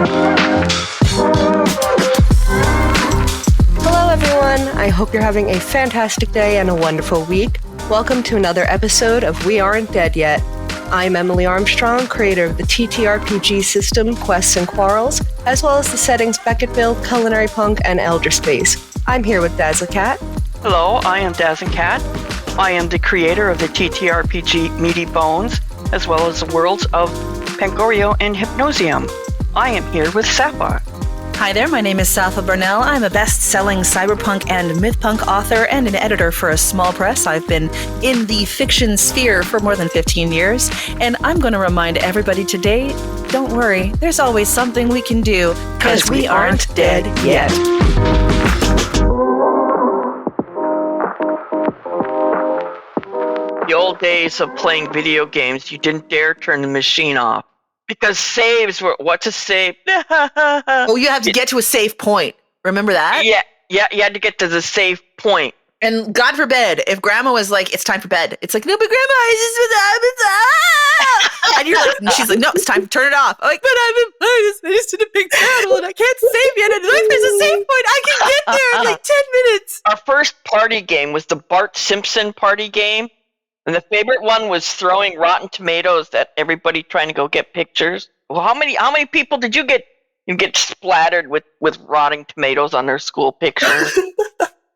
Hello everyone, I hope you're having a fantastic day and a wonderful week. Welcome to another episode of We Aren't Dead Yet. I'm Emily Armstrong, creator of the TTRPG system Quests and Quarrels, as well as the settings Beckett-Build, Culinary Punk, and Elder Space. I'm here with Dazzlecat. Hello, I am Dazzlecat. I am the creator of the TTRPG Meaty Bones, as well as the worlds of Pangorio and Hypnosium. I am here with Sapphire. Hi there, my name is Safa Burnell. I'm a best-selling cyberpunk and mythpunk author and an editor for a small press. I've been in the fiction sphere for more than 15 years, and I'm going to remind everybody today, don't worry, there's always something we can do, because we aren't dead yet. The old days of playing video games, you didn't dare turn the machine off. Because saves were, what's a save? Oh, you have to get to a safe point. Remember that? Yeah, you had to get to the safe point. And God forbid, if Grandma was like, it's time for bed. It's like, no, but Grandma, and you're like, and she's like, no, it's time to turn it off. I'm like, but I just did a big channel and I can't save yet. And like, there's a save point. I can get there in like 10 minutes. Our first party game was the Bart Simpson party game. And the favorite one was throwing rotten tomatoes at everybody trying to go get pictures. Well, how many people did you get? You get splattered with rotting tomatoes on their school pictures.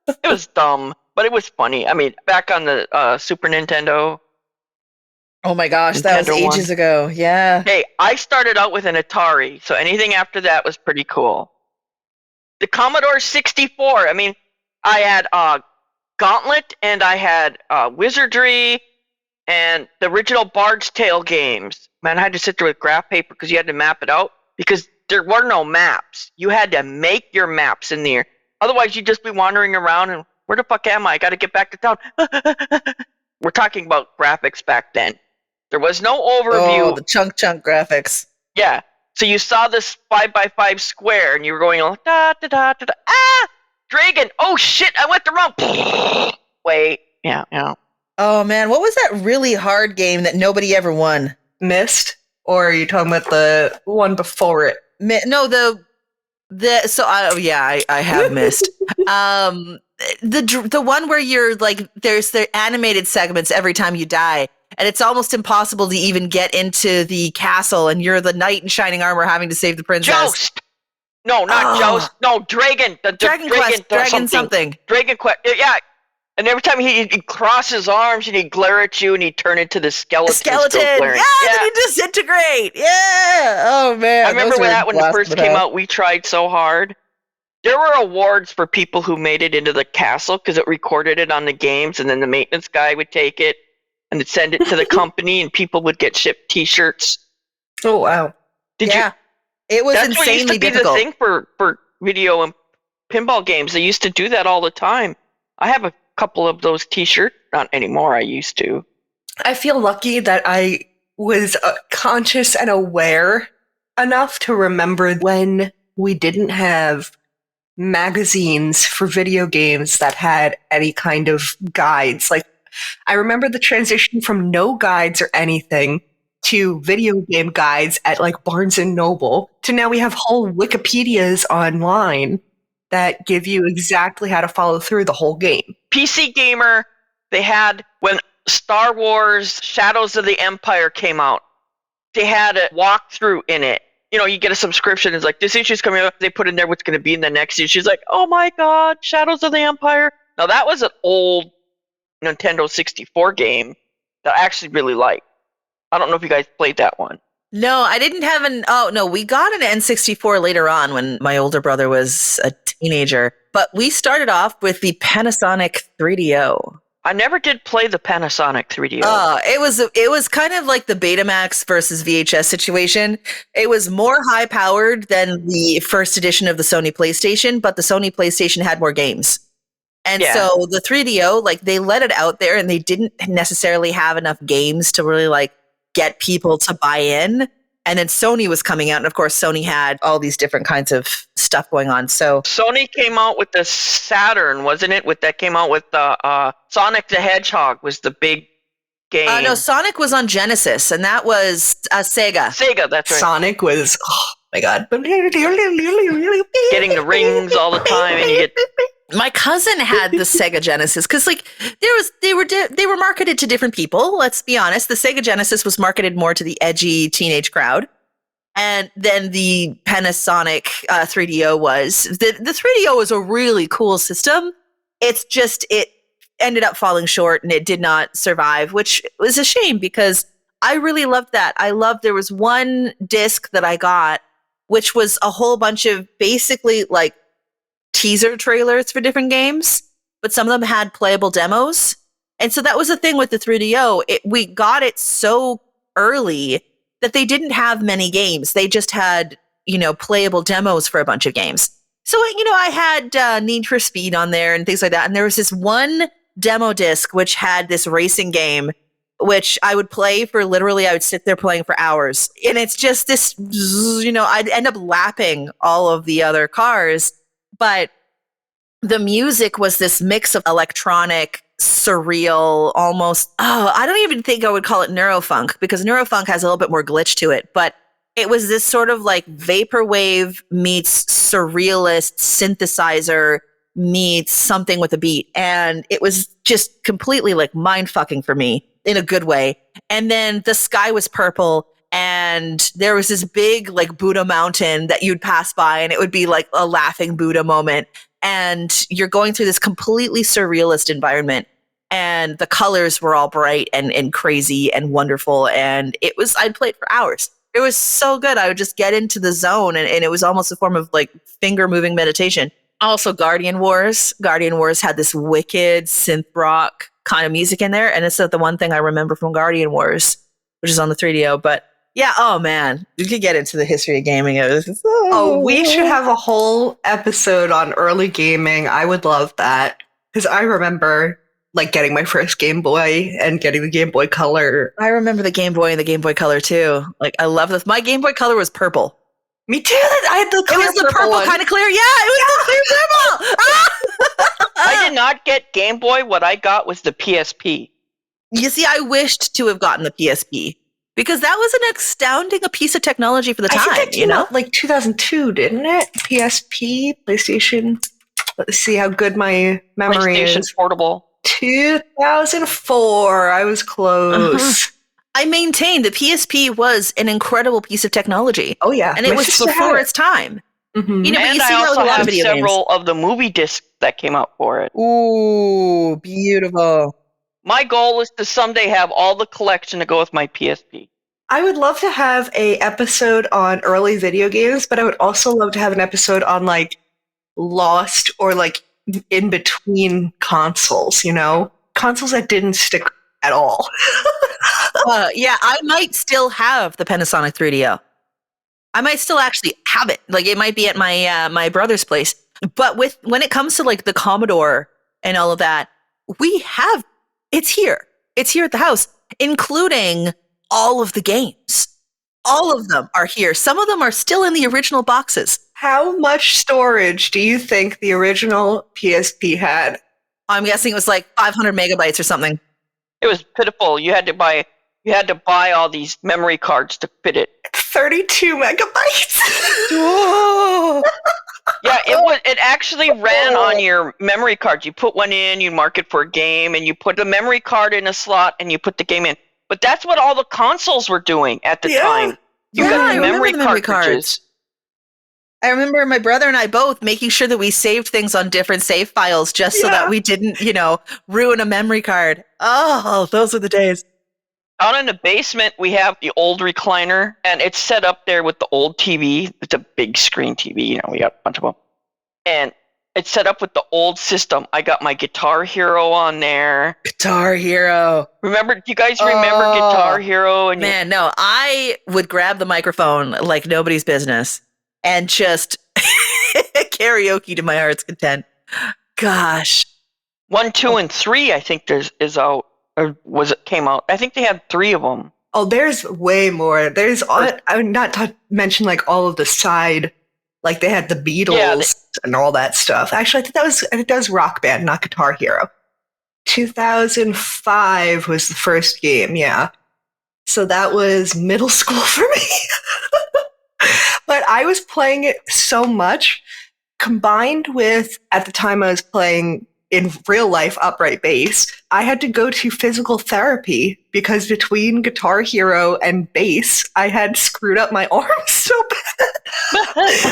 It was dumb, but it was funny. I mean, back on the Super Nintendo. Oh my gosh, that was ages ago. Yeah. Hey, I started out with an Atari, so anything after that was pretty cool. The Commodore 64. I mean, I had Gauntlet, and I had Wizardry, and the original Bard's Tale games. Man, I had to sit there with graph paper because you had to map it out because there were no maps. You had to make your maps in there. Otherwise, you'd just be wandering around and, where the fuck am I? I got to get back to town. We're talking about graphics back then. There was no overview. Oh, the chunk graphics. Yeah. So you saw this 5x5 square, and you were going, da, da, da, da, da. Ah! Dragon! Oh shit! I went the wrong. Wait. Yeah. Oh man, what was that really hard game that nobody ever won? Myst? Or are you talking about the one before it? No, I have missed. The one where you're like, there's the animated segments every time you die, and it's almost impossible to even get into the castle, and you're the knight in shining armor having to save the princess. Joust! No, not Joust. No, Dragon. Dragon Quest. Dragon something. Dragon Quest. Yeah. And every time he'd cross his arms and he'd glare at you and he'd turn into the skeleton. Yeah, then he'd disintegrate. Yeah. Oh, man. I remember when it first came out, we tried so hard. There were awards for people who made it into the castle because it recorded it on the games, and then the maintenance guy would take it and send it to the company, and people would get shipped T-shirts. Oh, wow. Did you? It was That's insanely what used to be difficult. the thing for video and pinball games. They used to do that all the time. I have a couple of those T-shirts. Not anymore. I used to. I feel lucky that I was conscious and aware enough to remember when we didn't have magazines for video games that had any kind of guides. Like, I remember the transition from no guides or anything to video game guides at like Barnes and Noble to now we have whole Wikipedias online that give you exactly how to follow through the whole game. PC Gamer, they had, when Star Wars Shadows of the Empire came out, they had a walkthrough in it. You know, you get a subscription, it's like, this issue's coming up, they put in there what's going to be in the next issue. It's like, oh my god, Shadows of the Empire. Now that was an old Nintendo 64 game that I actually really liked. I don't know if you guys played that one. No, I didn't have we got an N64 later on when my older brother was a teenager, but we started off with the Panasonic 3DO. I never did play the Panasonic 3DO. It was kind of like the Betamax versus VHS situation. It was more high powered than the first edition of the Sony PlayStation, but the Sony PlayStation had more games. And so the 3DO, like, they let it out there and they didn't necessarily have enough games to really like get people to buy in. And then Sony was coming out, and of course Sony had all these different kinds of stuff going on. So Sony came out with the Saturn, wasn't it? Came out with the Sonic the Hedgehog was the big game. No, Sonic was on Genesis, and that was Sega. Sega, that's right. Sonic was my God. Getting the rings all the time, and you get My cousin had the Sega Genesis because, like, they were marketed to different people. Let's be honest. The Sega Genesis was marketed more to the edgy teenage crowd, and then the Panasonic 3DO was. The 3DO was a really cool system. It's just it ended up falling short and it did not survive, which was a shame because I really loved that. There was one disc that I got, which was a whole bunch of basically like teaser trailers for different games, but some of them had playable demos. And so that was the thing with the 3DO. We got it so early that they didn't have many games. They just had, playable demos for a bunch of games. So, I had Need for Speed on there and things like that. And there was this one demo disc which had this racing game, which I would play for literally, I would sit there playing for hours. And it's just this, I'd end up lapping all of the other cars. But the music was this mix of electronic, surreal, almost, I don't even think I would call it neurofunk because neurofunk has a little bit more glitch to it. But it was this sort of like vaporwave meets surrealist synthesizer meets something with a beat. And it was just completely like mind fucking for me in a good way. And then the sky was purple. And there was this big like Buddha mountain that you'd pass by and it would be like a laughing Buddha moment. And you're going through this completely surrealist environment. And the colors were all bright and crazy and wonderful. And I'd play it for hours. It was so good. I would just get into the zone and it was almost a form of like finger moving meditation. Also Guardian Wars. Guardian Wars had this wicked synth rock kind of music in there. And it's the one thing I remember from Guardian Wars, which is on the 3DO. But yeah, oh man, you could get into the history of gaming. We should have a whole episode on early gaming. I would love that because I remember like getting my first Game Boy and getting the Game Boy Color. I remember the Game Boy and the Game Boy Color too. Like I love this. My Game Boy Color was purple. Me too. I had the clear It was the purple kind of clear. Yeah, it was the clear purple. I did not get Game Boy. What I got was the PSP. You see, I wished to have gotten the PSP. Because that was an astounding piece of technology for the time, I think that came out like 2002, didn't it? PSP, PlayStation. Let's see how good my memory PlayStation is. Portable. 2004. I was close. I maintain the PSP was an incredible piece of technology. Oh yeah, and it was before its time. Mm-hmm. But and you see I also a lot have of video several games. of the movie discs that came out for it. Ooh, beautiful. My goal is to someday have all the collection to go with my PSP. I would love to have a episode on early video games, but I would also love to have an episode on like lost or like in between consoles, consoles that didn't stick at all. Yeah, I might still have the Panasonic 3DO. I might still actually have it. Like it might be at my my brother's place. But when it comes to like the Commodore and all of that, it's here. It's here at the house, including all of the games. All of them are here. Some of them are still in the original boxes. How much storage do you think the original PSP had? I'm guessing it was like 500 megabytes or something. It was pitiful. You had to buy all these memory cards to fit it. 32 megabytes. Whoa. Yeah, it actually ran on your memory card. You put one in, you mark it for a game, and you put the memory card in a slot and you put the game in. But that's what all the consoles were doing at the time. You got the memory cartridges. I remember my brother and I both making sure that we saved things on different save files just so that we didn't, ruin a memory card. Oh, those were the days. Out in the basement, we have the old recliner, and it's set up there with the old TV. It's a big screen TV, we got a bunch of them. And it's set up with the old system. I got my Guitar Hero on there. Guitar Hero. Do you guys remember Guitar Hero? Man, no, I would grab the microphone like nobody's business and just karaoke to my heart's content. Gosh. 1, 2, and 3, I think is out. Or came out? I think they had 3 of them. Oh, there's way more. There's I would not mention like all of the side, like they had the Beatles and all that stuff. Actually, I think that was Rock Band, not Guitar Hero. 2005 was the first game, yeah. So that was middle school for me. But But I was playing it so much, combined with, at the time I was playing in real life upright bass, I had to go to physical therapy because between Guitar Hero and bass, I had screwed up my arms so bad.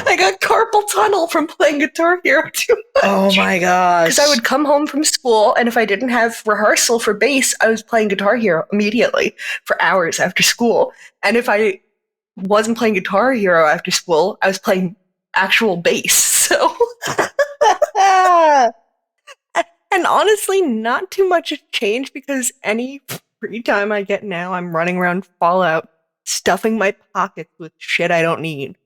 I got carpal tunnel from playing Guitar Hero too much. Oh my gosh. Because I would come home from school, and if I didn't have rehearsal for bass, I was playing Guitar Hero immediately for hours after school. And if I wasn't playing Guitar Hero after school, I was playing actual bass. So, and honestly, not too much has changed because any free time I get now, I'm running around Fallout, stuffing my pockets with shit I don't need.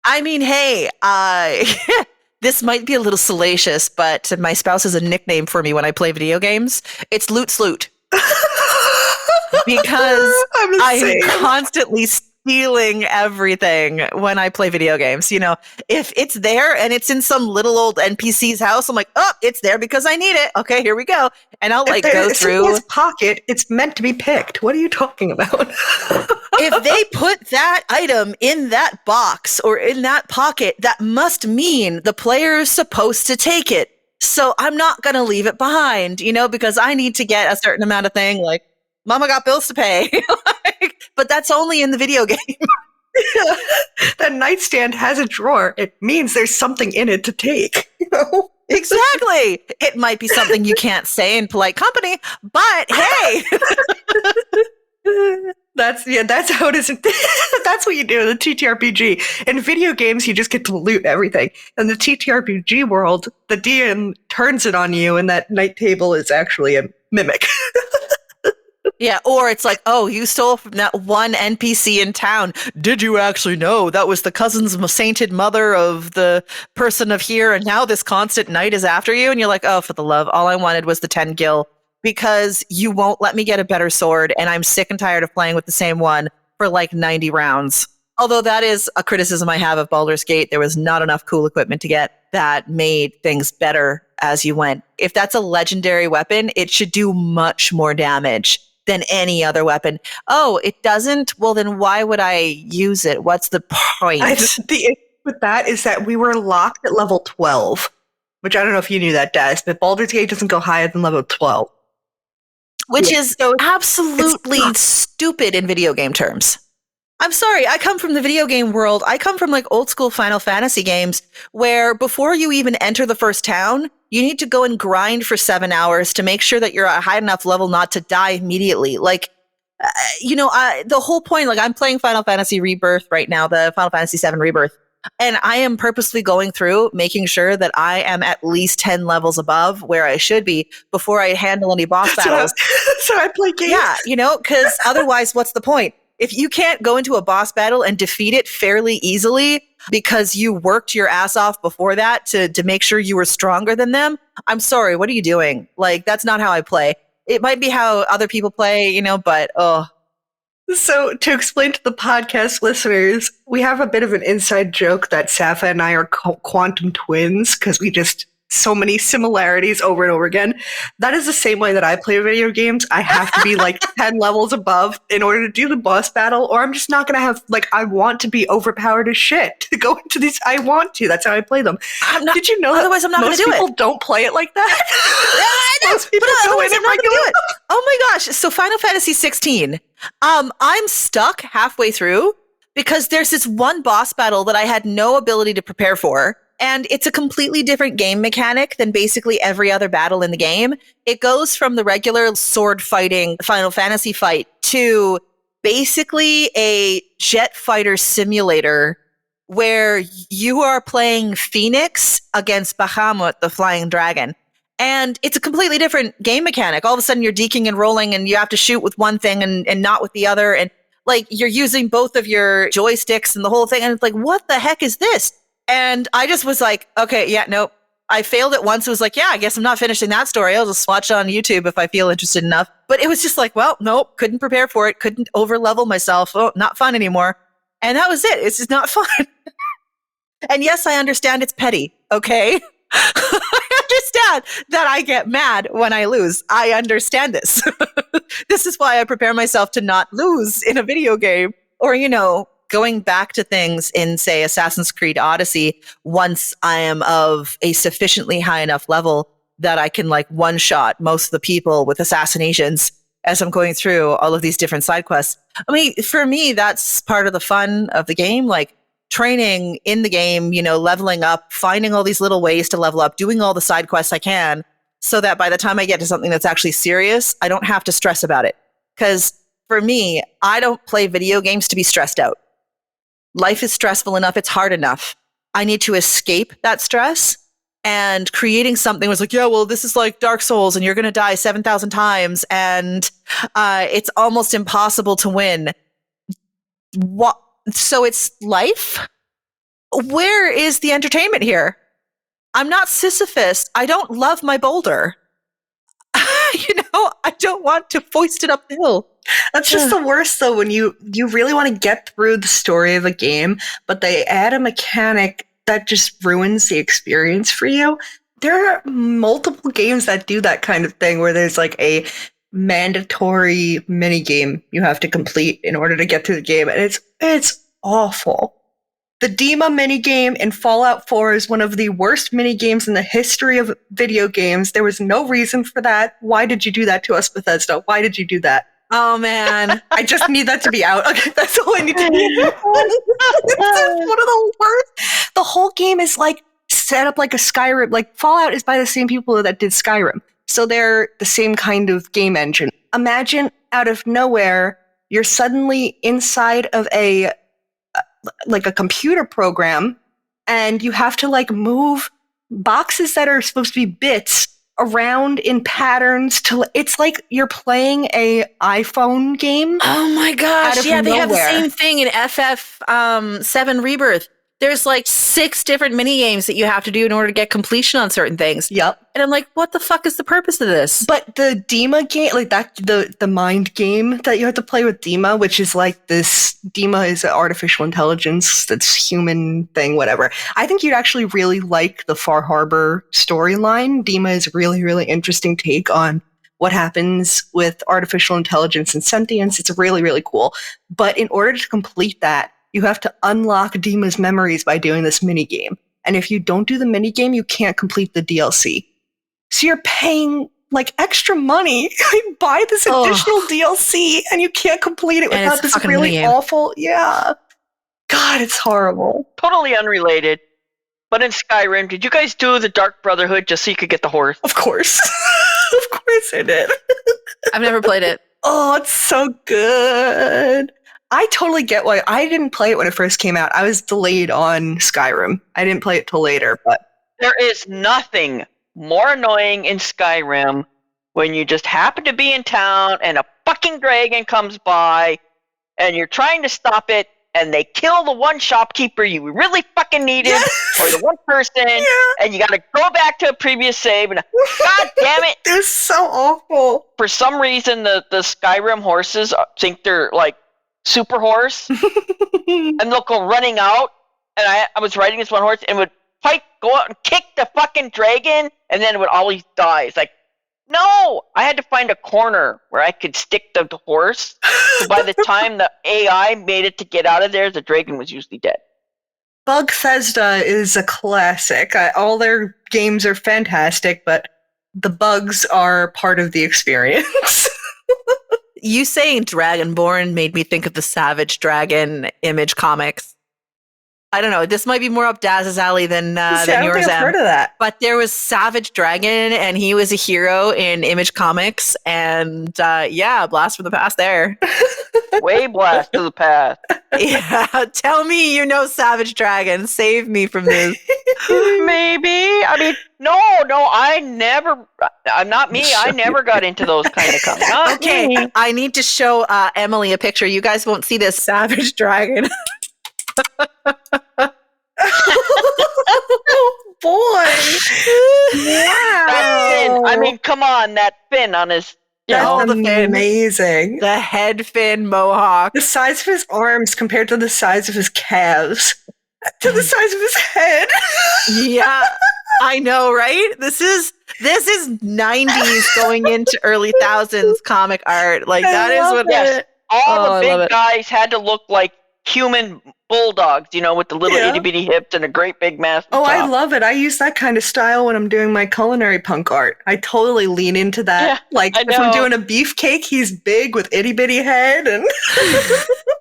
I mean, hey, this might be a little salacious, but my spouse has a nickname for me when I play video games. It's Loot Sloot. Because I'm constantly stealing everything when I play video games. You know, if it's there and it's in some little old NPC's house, I'm like, oh, it's there because I need it. Okay, here we go. And I'll like go through his pocket. It's meant to be picked. What are you talking about? If they put that item in that box or in that pocket, that must mean the player is supposed to take it. So I'm not going to leave it behind, you know, because I need to get a certain amount of thing. Like, Mama got bills to pay. But that's only in the video game. That nightstand has a drawer. It means there's something in it to take. You know? Exactly. It might be something you can't say in polite company, but hey. That's how it is. That's what you do in the TTRPG. In video games, you just get to loot everything. In the TTRPG world, the DM turns it on you, and that night table is actually a mimic. Yeah, or it's like, oh, you stole from that one NPC in town. Did you actually know that was the cousin's sainted mother of the person of here, and now this constant knight is after you? And you're like, oh, for the love, all I wanted was the 10 gil. Because you won't let me get a better sword, and I'm sick and tired of playing with the same one for like 90 rounds. Although that is a criticism I have of Baldur's Gate. There was not enough cool equipment to get that made things better as you went. If that's a legendary weapon, it should do much more damage than any other weapon. Oh, it doesn't? Well, then why would I use it? What's the point? The issue with that is that we were locked at level 12, which I don't know if you knew that, Des, but Baldur's Gate doesn't go higher than level 12. Which is absolutely stupid in video game terms. I'm sorry, I come from the video game world. I come from like old school Final Fantasy games where before you even enter the first town, you need to go and grind for 7 hours to make sure that you're at a high enough level not to die immediately. Like, the whole point, like I'm playing Final Fantasy Rebirth right now, the Final Fantasy VII Rebirth. And I am purposely going through making sure that I am at least 10 levels above where I should be before I handle any boss battles. So I play games. Yeah, you know, because otherwise, what's the point? If you can't go into a boss battle and defeat it fairly easily because you worked your ass off before that to make sure you were stronger than them, I'm sorry, what are you doing? Like, that's not how I play. It might be how other people play, you know, but So, to explain to the podcast listeners, we have a bit of an inside joke that Safa and I are quantum twins because we just so many similarities over and over again. That is the same way that I play video games. I have to be like 10 levels above in order to do the boss battle, or I'm just not going to have, like, I want to be overpowered as shit to go into these. I want to. That's how I play them. Did you know otherwise I'm not going to do it? Most people don't play it like that. Most people go in and do it. Oh my gosh. So Final Fantasy 16. I'm stuck halfway through because there's this one boss battle that I had no ability to prepare for. And it's a completely different game mechanic than basically every other battle in the game. It goes from the regular sword fighting Final Fantasy fight to basically a jet fighter simulator where you are playing Phoenix against Bahamut, the flying dragon. And it's a completely different game mechanic. All of a sudden you're deking and rolling and you have to shoot with one thing and not with the other. And like you're using both of your joysticks and the whole thing. And it's like, what the heck is this? And I just was like, okay, yeah, nope. I failed it once. It was like, yeah, I guess I'm not finishing that story. I'll just watch it on YouTube if I feel interested enough. But it was just like, well, nope, couldn't prepare for it. Couldn't over level myself. Oh, not fun anymore. And that was it. It's just not fun. And yes, I understand it's petty. Okay. I understand that I get mad when I lose. I understand this. This is why I prepare myself to not lose in a video game or, you know, going back to things in, say, Assassin's Creed Odyssey, once I am of a sufficiently high enough level that I can like one-shot most of the people with assassinations as I'm going through all of these different side quests. I mean, for me, that's part of the fun of the game, like training in the game, you know, leveling up, finding all these little ways to level up, doing all the side quests I can, so that by the time I get to something that's actually serious, I don't have to stress about it. Because for me, I don't play video games to be stressed out. Life is stressful enough. It's hard enough. I need to escape that stress. And creating something was like, yeah, well, this is like Dark Souls and you're going to die 7,000 times. And it's almost impossible to win. What? So it's life? Where is the entertainment here? I'm not Sisyphus. I don't love my boulder. You know, I don't want to foist it up the hill. That's just the worst, though, when you really want to get through the story of a game, but they add a mechanic that just ruins the experience for you. There are multiple games that do that kind of thing, where there's like a mandatory mini game you have to complete in order to get through the game, and it's awful. The Dima minigame in Fallout 4 is one of the worst minigames in the history of video games. There was no reason for that. Why did you do that to us, Bethesda? Why did you do that? Oh, man. I just need that to be out. Okay, that's all I need to know. It's one of the worst. The whole game is like set up like a Skyrim. Like Fallout is by the same people that did Skyrim. So they're the same kind of game engine. Imagine out of nowhere, you're suddenly inside of a computer program, and you have to like move boxes that are supposed to be bits around in patterns to it's like you're playing a iPhone game. Oh my gosh. Yeah, they have the nowhere. same thing in FF7 Rebirth. There's like 6 different mini games that you have to do in order to get completion on certain things. Yep. And I'm like, what the fuck is the purpose of this? But the Dima game, like that, the mind game that you have to play with Dima, which is like this, Dima is an artificial intelligence that's human thing, whatever. I think you'd actually really like the Far Harbor storyline. Dima is a really, really interesting take on what happens with artificial intelligence and sentience. It's really, really cool. But in order to complete that, you have to unlock Dima's memories by doing this minigame. And if you don't do the minigame, you can't complete the DLC. So you're paying like extra money to buy this additional DLC, and you can't complete it without this really awful. Yeah. God, it's horrible. Totally unrelated. But in Skyrim, did you guys do the Dark Brotherhood just so you could get the horse? Of course. Of course I did. I've never played it. Oh, it's so good. I totally get why. I didn't play it when it first came out. I was delayed on Skyrim. I didn't play it till later, but there is nothing more annoying in Skyrim when you just happen to be in town and a fucking dragon comes by and you're trying to stop it and they kill the one shopkeeper you really fucking needed, or the one person, and you gotta go back to a previous save and god damn it. It was so awful. For some reason the Skyrim horses think they're like super horse and they'll go running out, and I was riding this one horse and would fight, go out and kick the fucking dragon, and then it would always die. It's like, no, I had to find a corner where I could stick the horse. So by the time the AI made it to get out of there, the dragon was usually dead. Bethesda is a classic. All their games are fantastic, but the bugs are part of the experience. You saying Dragonborn made me think of the Savage Dragon Image comics. I don't know. This might be more up Daz's alley than yours. I've heard of that. But there was Savage Dragon, and he was a hero in Image Comics. And blast from the past there. Way blast to the past. Yeah, tell me you know Savage Dragon. Save me from this. Maybe. I mean, no, I never. I'm not me. I never got into those kind of comics. Okay, me. I need to show Emily a picture. You guys won't see this Savage Dragon. Oh boy! Wow! That fin. I mean, come on, that fin on his. That's amazing. The head fin mohawk. The size of his arms compared to the size of his calves. To the size of his head. Yeah, I know, right? This is 90s going into early thousands comic art. Like that is what. Yes, all the big guys had to look like human bulldogs, with the little Yeah. itty bitty hips and a great big massive Oh, I top. love it. I use that kind of style when I'm doing my culinary punk art. I totally lean into that. Yeah, Like, I if I'm know. doing a beefcake, he's big with itty bitty head. And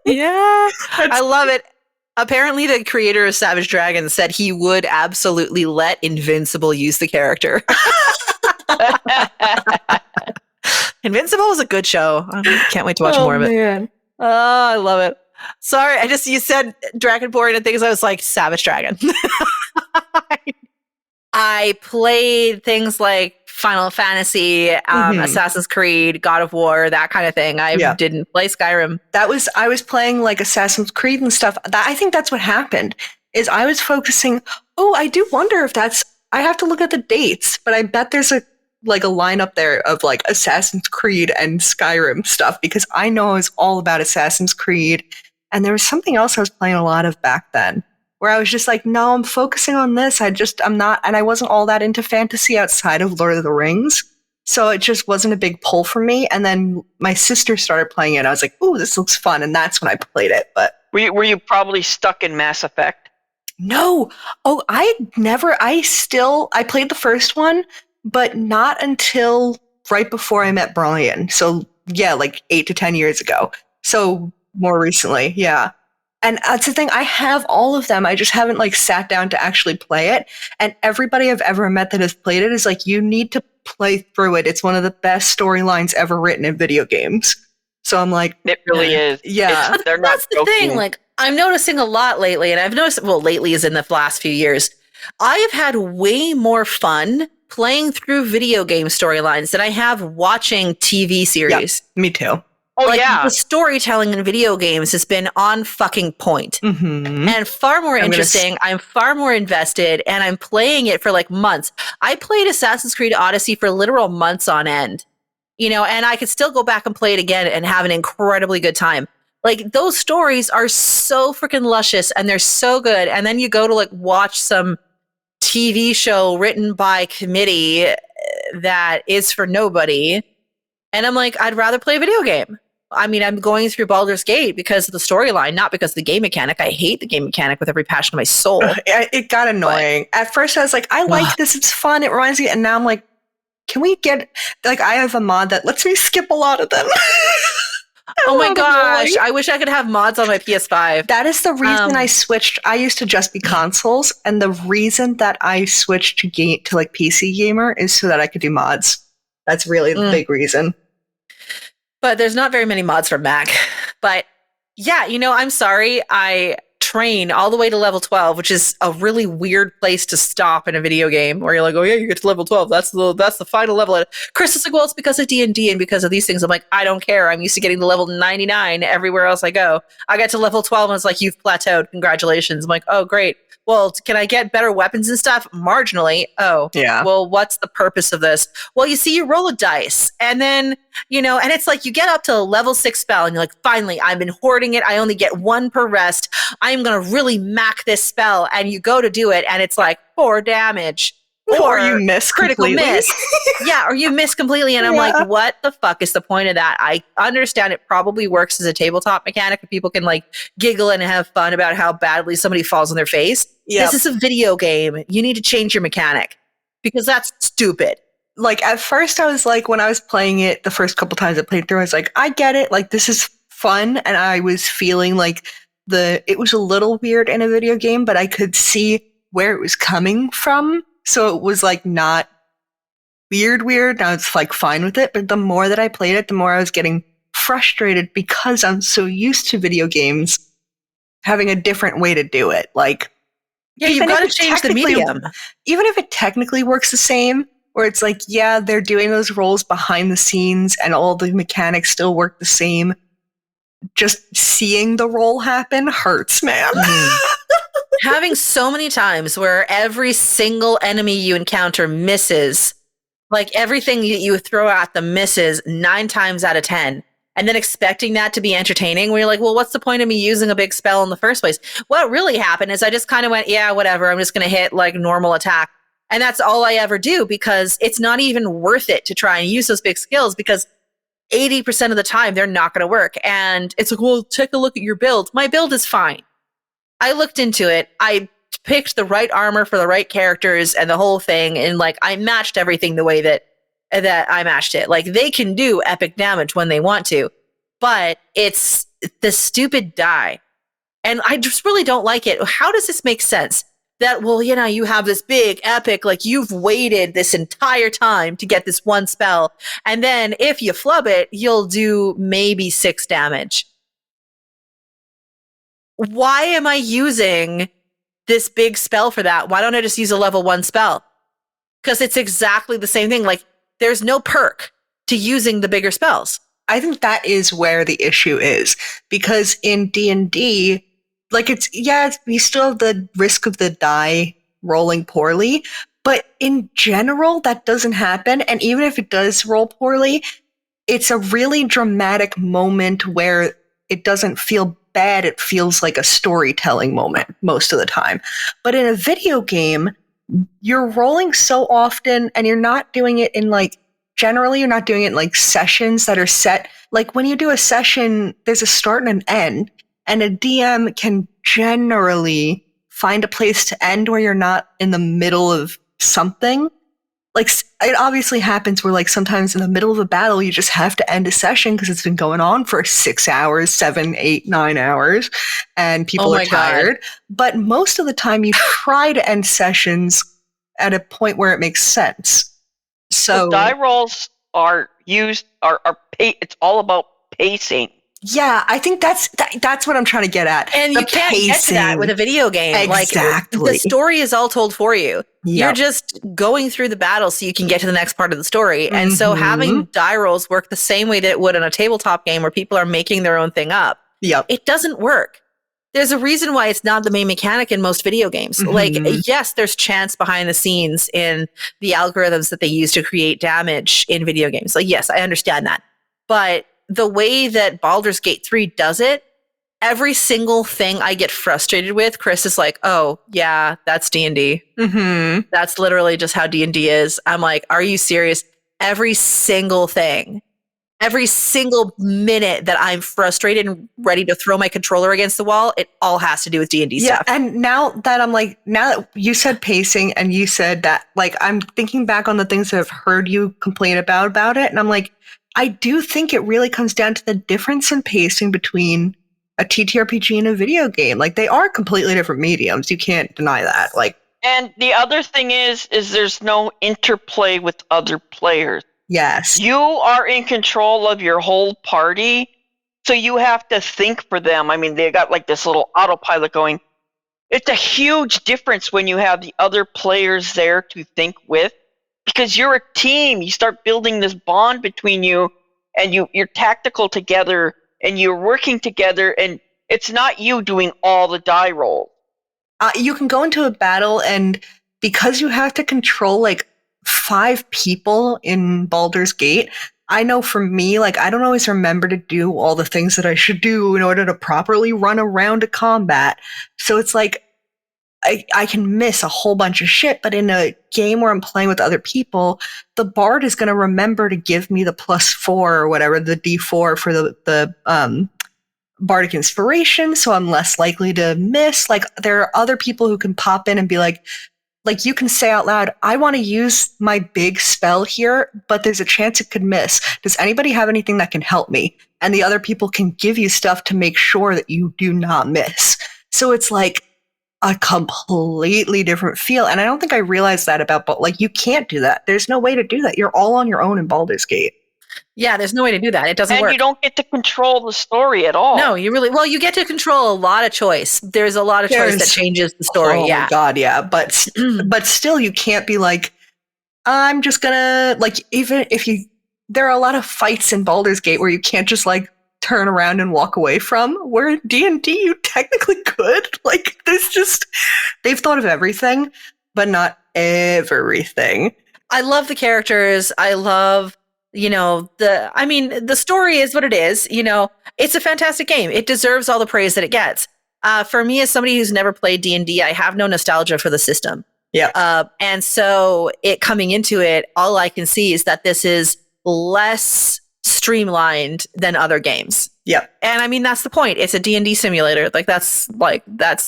Yeah. I love it. Apparently, the creator of Savage Dragon said he would absolutely let Invincible use the character. Invincible was a good show. I can't wait to watch more of it. Man. Oh, I love it. Sorry, you said Dragonborn and things. I was like, Savage Dragon. I played things like Final Fantasy, Assassin's Creed, God of War, that kind of thing. I didn't play Skyrim. I was playing like Assassin's Creed and stuff. I think that's what happened, is I was focusing, I do wonder if I have to look at the dates, but I bet there's a lineup there of like Assassin's Creed and Skyrim stuff, because I know I was all about Assassin's Creed, and there was something else I was playing a lot of back then, where I was just like, no, I'm focusing on this. I'm not, and I wasn't all that into fantasy outside of Lord of the Rings. So it just wasn't a big pull for me. And then my sister started playing it, and I was like, ooh, this looks fun. And that's when I played it. But were you probably stuck in Mass Effect? No. Oh, I played the first one, but not until right before I met Brian. So yeah, like 8 to 10 years ago. So more recently, yeah. And that's the thing, I have all of them. I just haven't sat down to actually play it. And everybody I've ever met that has played it is like, you need to play through it. It's one of the best storylines ever written in video games. So I'm like, it really is. Yeah. That's the thing. Like, I'm noticing a lot lately, and I've noticed, lately is in the last few years, I have had way more fun playing through video game storylines than I have watching TV series. Yeah, me too. Oh, yeah. The storytelling in video games has been on fucking point. Mm-hmm. And far more interesting. I'm far more invested, and I'm playing it for months. I played Assassin's Creed Odyssey for literal months on end, and I could still go back and play it again and have an incredibly good time. Those stories are so freaking luscious, and they're so good. And then you go to watch some TV show written by committee that is for nobody. And I'm like, I'd rather play a video game. I mean, I'm going through Baldur's Gate because of the storyline, not because of the game mechanic. I hate the game mechanic with every passion of my soul. It got annoying. At first I was like, I like this, it's fun, it reminds me, and now I'm like, can we get, I have a mod that lets me skip a lot of them. Oh my gosh, I wish I could have mods on my PS5. That is the reason I switched. I used to just be consoles, and the reason that I switched to PC gamer is so that I could do mods. That's really the big reason. But there's not very many mods for Mac. But yeah, I'm sorry. I train all the way to level 12, which is a really weird place to stop in a video game, where you're like, oh yeah, you get to level 12. That's the final level. Chris is like, well, it's because of D&D and because of these things. I'm like, I don't care. I'm used to getting to level 99 everywhere else I go. I got to level 12 and it's like, you've plateaued. Congratulations. I'm like, oh, great. Well, can I get better weapons and stuff? Marginally. Oh, yeah. Well, what's the purpose of this? Well, you see, you roll a dice, and then, and it's like you get up to a level 6 spell, and you're like, finally, I've been hoarding it. I only get 1 per rest. I'm going to really mac this spell. And you go to do it, and it's like 4 damage. Or you miss critical completely. Miss. Yeah, or you miss completely. And I'm like, what the fuck is the point of that? I understand it probably works as a tabletop mechanic, and people can giggle and have fun about how badly somebody falls on their face. Yep. This is a video game. You need to change your mechanic, because that's stupid. At first I was like, when I was playing it, the first couple times I played through, I was like, I get it. This is fun. And I was feeling it was a little weird in a video game, but I could see where it was coming from. So it was not weird. And I was fine with it. But the more that I played it, the more I was getting frustrated, because I'm so used to video games having a different way to do it. Yeah, you've got to change the medium. Even if it technically works the same, where it's they're doing those roles behind the scenes and all the mechanics still work the same. Just seeing the role happen hurts, man. Having so many times where every single enemy you encounter misses, everything you throw at them misses 9 times out of 10. And then expecting that to be entertaining, where you're like, well, what's the point of me using a big spell in the first place? What really happened is I just kind of went, yeah, whatever. I'm just going to hit normal attack. And that's all I ever do, because it's not even worth it to try and use those big skills, because 80% of the time they're not going to work. And it's like, well, take a look at your build. My build is fine. I looked into it. I picked the right armor for the right characters and the whole thing. And like, I matched everything the way that I matched it. Like, they can do epic damage when they want to, but it's the stupid die. And I just really don't like it. How does this make sense? That, well, you know, you have this big epic, like you've waited this entire time to get this one spell. And then if you flub it, you'll do maybe 6 damage. Why am I using this big spell for that? Why don't I just use a level 1 spell? Because it's exactly the same thing. Like, there's no perk to using the bigger spells. I think that is where the issue is, because in D&D, like we still have the risk of the die rolling poorly, but in general, that doesn't happen. And even if it does roll poorly, it's a really dramatic moment where it doesn't feel bad. It feels like a storytelling moment most of the time. But in a video game, you're rolling so often, and you're not doing it in generally you're not doing it in like sessions that are set. Like when you do a session, there's a start and an end, and a DM can generally find a place to end where you're not in the middle of something. Like, it obviously happens where, like, sometimes in the middle of a battle, you just have to end a session because it's been going on for 6 hours, 7, 8, 9 hours, and people are tired. God. But most of the time, you try to end sessions at a point where it makes sense. So die rolls are used, it's all about pacing. Yeah, I think that's what I'm trying to get at. And you can't get to that with a video game. Exactly. Like, the story is all told for you. Yep. You're just going through the battle so you can get to the next part of the story. Mm-hmm. And so having die rolls work the same way that it would in a tabletop game where people are making their own thing up. Yep. It doesn't work. There's a reason why it's not the main mechanic in most video games. Mm-hmm. Like, yes, there's chance behind the scenes in the algorithms that they use to create damage in video games. Like, yes, I understand that. But the way that Baldur's Gate 3 does it, every single thing I get frustrated with, Chris is like, oh, yeah, that's D&D. Mm-hmm. That's literally just how D&D is. I'm like, are you serious? Every single thing, every single minute that I'm frustrated and ready to throw my controller against the wall, it all has to do with D&D stuff. Yeah, and now that you said pacing and you said that, like, I'm thinking back on the things that I've heard you complain about it, and I'm like, I do think it really comes down to the difference in pacing between a TTRPG and a video game. Like, they are completely different mediums. You can't deny that. Like, and the other thing is there's no interplay with other players. Yes. You are in control of your whole party, so you have to think for them. I mean, they got like this little autopilot going. It's a huge difference when you have the other players there to think with. Because you're a team, you start building this bond between you, and you're tactical together, and you're working together, and it's not you doing all the die rolls. You can go into a battle, and because you have to control like 5 people in Baldur's Gate, I know for me, like, I don't always remember to do all the things that I should do in order to properly run around a combat. So it's like, I can miss a whole bunch of shit, but in a game where I'm playing with other people, the bard is going to remember to give me the +4 or whatever, the D4 for the bardic inspiration, so I'm less likely to miss. Like, there are other people who can pop in and be like, you can say out loud, I want to use my big spell here, but there's a chance it could miss. Does anybody have anything that can help me? And the other people can give you stuff to make sure that you do not miss. So it's like a completely different feel. And I don't think I realized that but like, you can't do that. There's no way to do that. You're all on your own in Baldur's Gate. Yeah, there's no way to do that. It doesn't work. And you don't get to control the story at all. No, you get to control a lot of choice. There's a lot of choice that changes the story. Oh my God, yeah. But still, you can't be like, I'm just gonna, like, even if there are a lot of fights in Baldur's Gate where you can't just like turn around and walk away from, where in D&D you technically could. Like, they've thought of everything, but not everything. I love the characters. I love, the story is what it is. It's a fantastic game. It deserves all the praise that it gets. For me, as somebody who's never played D&D, I have no nostalgia for the system. Yeah. And so coming into it, all I can see is that this is less streamlined than other games. Yep. And I mean, that's the point. It's a D&D simulator. That's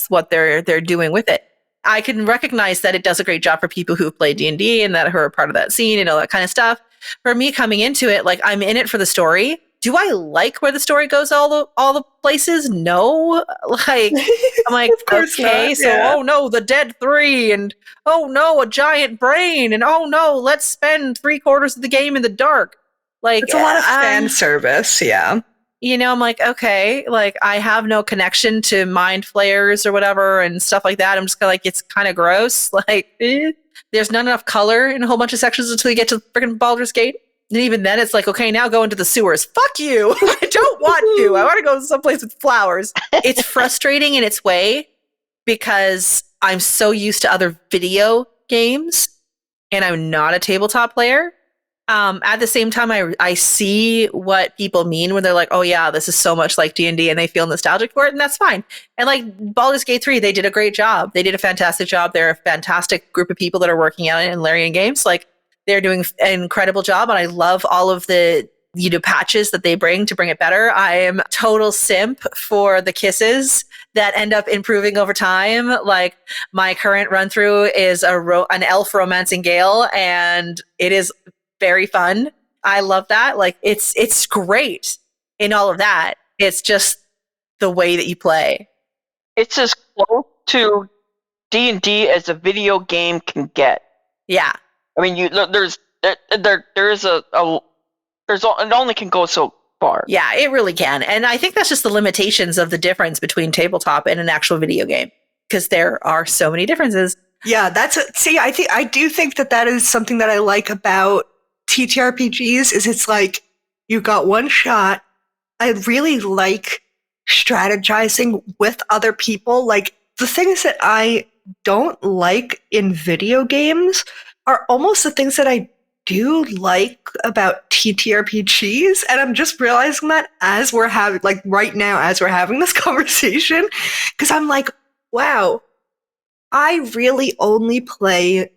what they're doing with it. I can recognize that it does a great job for people who play D&D and that are part of that scene and all that kind of stuff. For me coming into it, like, I'm in it for the story. Do I like where the story goes all the places? No. Like, I'm like, okay, not, so, oh no, the dead 3, and oh no, a giant brain, and oh no, let's spend 3/4 of the game in the dark. Like, it's a lot of fan service, yeah. You know, I'm like, okay, like, I have no connection to mind flayers or whatever and stuff like that. I'm just kind of like, it's kind of gross. Like, there's not enough color in a whole bunch of sections until you get to freaking Baldur's Gate. And even then, it's like, okay, now go into the sewers. Fuck you. I don't want to. I want to go someplace with flowers. It's frustrating in its way because I'm so used to other video games and I'm not a tabletop player. At the same time, I see what people mean when they're like, oh yeah, this is so much like D&D, and they feel nostalgic for it, and that's fine. And like Baldur's Gate 3, they did a great job. They did a fantastic job. They're a fantastic group of people that are working on it in Larian Games. Like, they're doing an incredible job, and I love all of the patches that they bring to bring it better. I am total simp for the kisses that end up improving over time. Like, my current run through is an elf romancing Gale, and it is very fun. I love that. Like, it's great in all of that. It's just the way that you play. It's as close to D&D as a video game can get. Yeah. I mean, it only can go so far. Yeah, it really can. And I think that's just the limitations of the difference between tabletop and an actual video game, because there are so many differences. Yeah, I do think that is something that I like about TTRPGs, is it's like, you got one shot. I really like strategizing with other people. Like, the things that I don't like in video games are almost the things that I do like about TTRPGs. And I'm just realizing that as we're having, like, right now, as we're having this conversation, because I'm like, wow, I really only play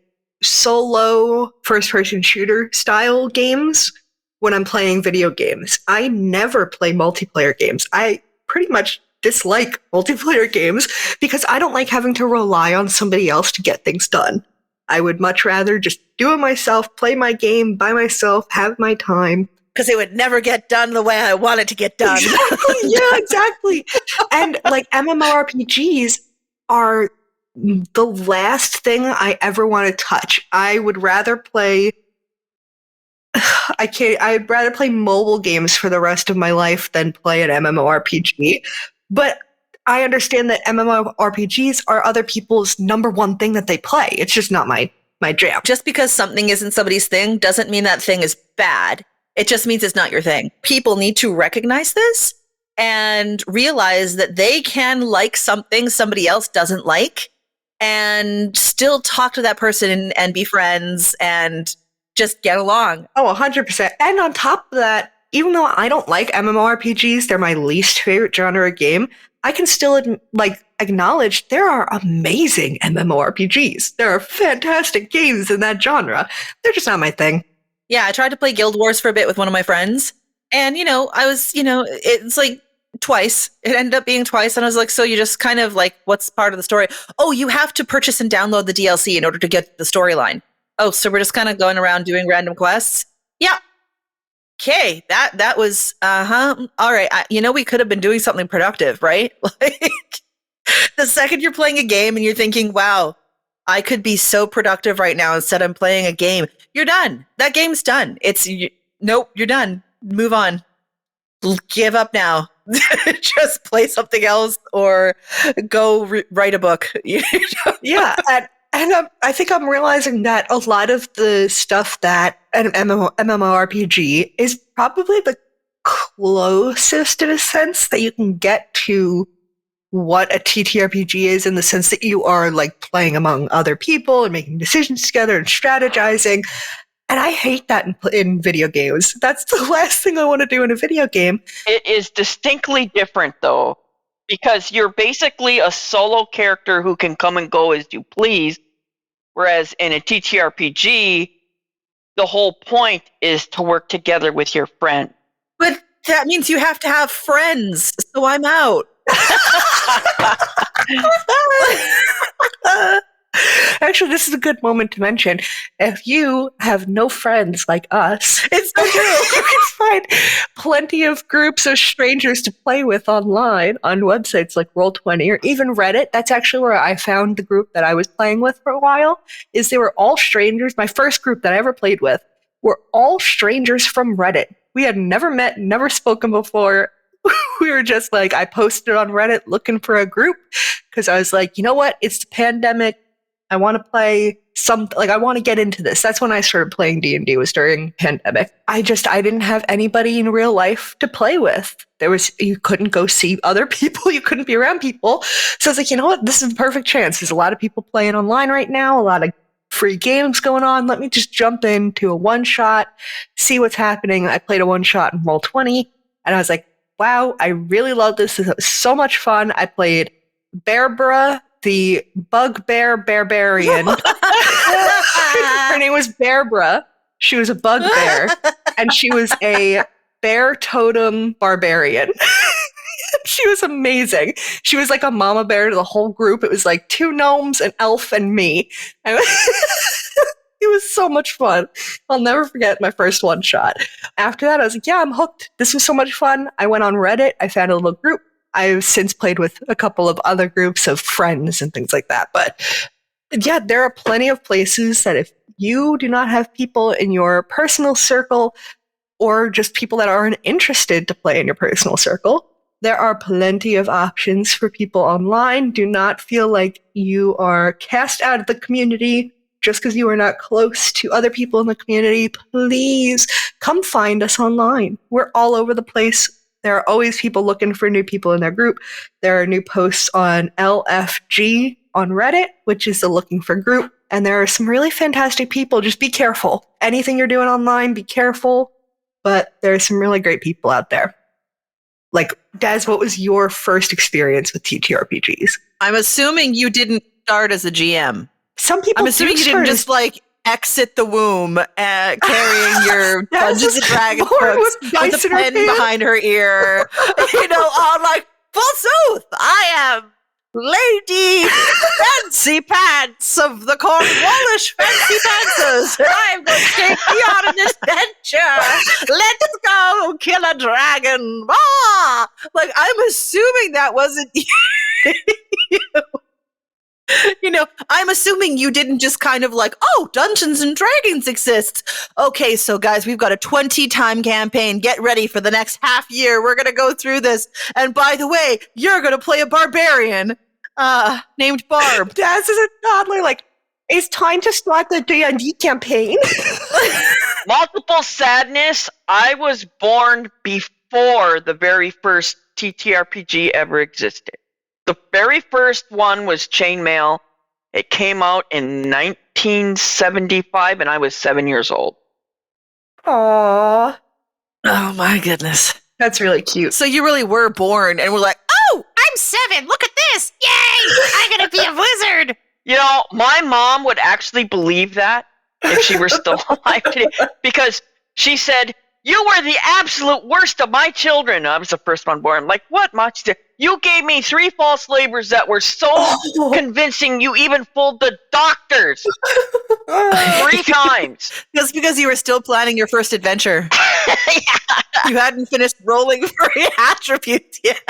solo first-person shooter style games when I'm playing video games. I never play multiplayer games. I pretty much dislike multiplayer games because I don't like having to rely on somebody else to get things done. I would much rather just do it myself, play my game by myself, have my time. Because it would never get done the way I want it to get done. Exactly. Yeah, exactly. And like, MMORPGs are the last thing I ever want to touch. I would rather play I'd rather play mobile games for the rest of my life than play an MMORPG. But I understand that MMORPGs are other people's number one thing that they play. It's just not my jam. Just because something isn't somebody's thing doesn't mean that thing is bad. It just means it's not your thing. People need to recognize this and realize that they can like something somebody else doesn't like, and still talk to that person and be friends and just get along. Oh, 100%. And on top of that, even though I don't like MMORPGs, they're my least favorite genre of game, I can still acknowledge there are amazing MMORPGs. There are fantastic games in that genre. They're just not my thing. Yeah, I tried to play Guild Wars for a bit with one of my friends, and, it's like twice. It ended up being twice, and I was like, so you just kind of like, what's part of the story? Oh, you have to purchase and download the DLC in order to get the storyline. Oh, so we're just kind of going around doing random quests? Yeah. Okay, that was, all right. We could have been doing something productive, right? Like, the second you're playing a game and you're thinking, wow, I could be so productive right now instead I'm playing a game, you're done. That game's done. Nope, you're done. Move on. Give up now. Just play something else or go write a book. Yeah, and I think I'm realizing that a lot of the stuff that an MMORPG is probably the closest, in a sense, that you can get to what a TTRPG is, in the sense that you are like playing among other people and making decisions together and strategizing. And I hate that in video games. That's the last thing I want to do in a video game. It is distinctly different, though, because you're basically a solo character who can come and go as you please, whereas in a TTRPG, the whole point is to work together with your friend. But that means you have to have friends, so I'm out. Actually, this is a good moment to mention. If you have no friends like us, It's so true. you can find plenty of groups of strangers to play with online on websites like Roll20 or even Reddit. That's actually where I found the group that I was playing with for a while. Is they were all strangers. My first group that I ever played with were all strangers from Reddit. We had never met, never spoken before. We were just like, I posted on Reddit looking for a group because I was like, you know what? It's the pandemic. I want to play I want to get into this. That's when I started playing D&D, was during pandemic. I didn't have anybody in real life to play with. You couldn't go see other people. You couldn't be around people. So I was like, you know what? This is the perfect chance. There's a lot of people playing online right now, a lot of free games going on. Let me just jump into a one-shot, see what's happening. I played a one-shot in Roll20, and I was like, wow, I really love this. This was so much fun. I played Barbara, the bugbear barbarian. Her name was Barbara. She was a bugbear, and she was a bear totem barbarian. She was amazing. She was like a mama bear to the whole group. It was like 2 gnomes, an elf, and me. It was so much fun. I'll never forget my first one shot. After that, I was like, yeah, I'm hooked. This was so much fun. I went on Reddit. I found a little group. I've since played with a couple of other groups of friends and things like that. But yeah, there are plenty of places that if you do not have people in your personal circle or just people that aren't interested to play in your personal circle, there are plenty of options for people online. Do not feel like you are cast out of the community just because you are not close to other people in the community. Please come find us online. We're all over the place. There are always people looking for new people in their group. There are new posts on LFG on Reddit, which is the looking for group. And there are some really fantastic people. Just be careful. Anything you're doing online, be careful. But there are some really great people out there. Like, Daz, what was your first experience with TTRPGs? I'm assuming you didn't start as a GM. Some people I'm assuming you didn't just like exit the womb carrying your Dungeons and Dragons books with a pen behind her ear. I'm like, full truth, I am Lady Fancy Pants of the Cornwallish Fancy Pantsers, and I'm going to take you on an adventure. Let's go kill a dragon. Ah! Like, I'm assuming that wasn't you. I'm assuming you didn't just kind of like, oh, Dungeons and Dragons exist. Okay, so guys, we've got a 20-time campaign. Get ready for the next half year. We're going to go through this. And by the way, you're going to play a barbarian named Barb. Daz is a toddler, like, it's time to start the D&D campaign. Multiple sadness. I was born before the very first TTRPG ever existed. The very first one was Chainmail. It came out in 1975, and I was 7 years old. Aww. Oh, my goodness. That's really cute. So you really were born, and we're like, oh, I'm 7. Look at this. Yay! I'm going to be a wizard. My mom would actually believe that if she were still alive today, because she said, you were the absolute worst of my children. I was the first one born. I'm like, what, Ma? She said, you gave me 3 false labors that were so convincing you even fooled the doctors 3 times. Just because you were still planning your first adventure. You hadn't finished rolling for your attributes yet.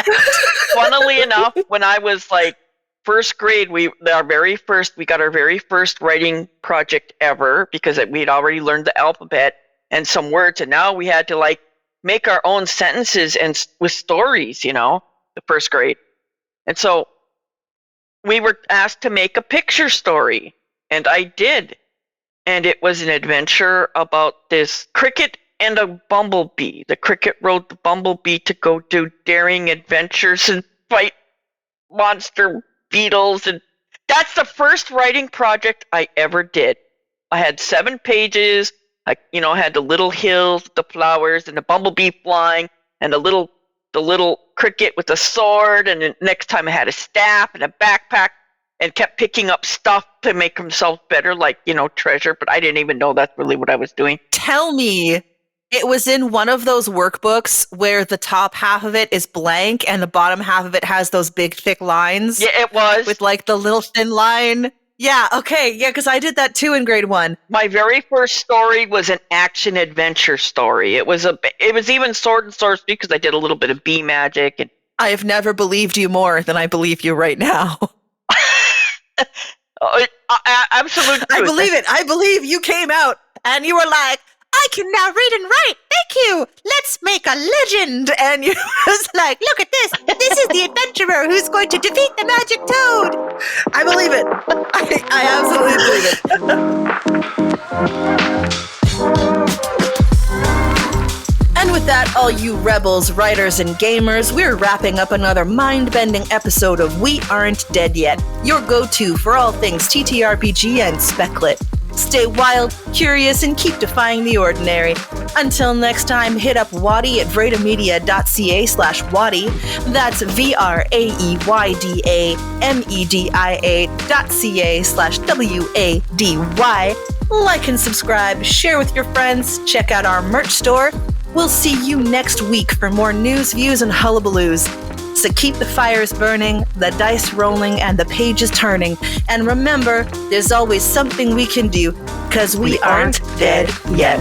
Funnily enough, when I was like first grade, we got our very first writing project ever because we'd already learned the alphabet and some words, and now we had to like make our own sentences and with stories, the first grade. And so we were asked to make a picture story, and I did. And it was an adventure about this cricket and a bumblebee. The cricket rode the bumblebee to go do daring adventures and fight monster beetles, and that's the first writing project I ever did. I had 7 pages. I had the little hills, the flowers, and the bumblebee flying, and the little cricket with a sword, and then next time I had a staff and a backpack, and kept picking up stuff to make himself better, like treasure. But I didn't even know that's really what I was doing. Tell me It was in one of those workbooks where the top half of it is blank and the bottom half of it has those big thick lines. Yeah, it was. With like the little thin line. Yeah, okay. Yeah, because I did that too in grade 1. My very first story was an action adventure story. It was even sword and sorcery because I did a little bit of bee magic. And I have never believed you more than I believe you right now. Absolute truth. I believe it. I believe you came out and you were like, I can now read and write. Thank you. Let's make a legend. And you was like, look at this. This is the adventurer who's going to defeat the magic toad. I believe it. I absolutely believe it. And with that, all you rebels, writers, and gamers, we're wrapping up another mind-bending episode of We Aren't Dead Yet, your go-to for all things TTRPG and speculative. Stay wild, curious, and keep defying the ordinary. Until next time, hit up WADY at vraedamedia.ca/WADY. That's VRAEYDAMEDIA.ca/WADY. Like and subscribe, share with your friends, check out our merch store. We'll see you next week for more news, views, and hullabaloos. So keep the fires burning, the dice rolling, and the pages turning. And remember, there's always something we can do, because we aren't dead yet.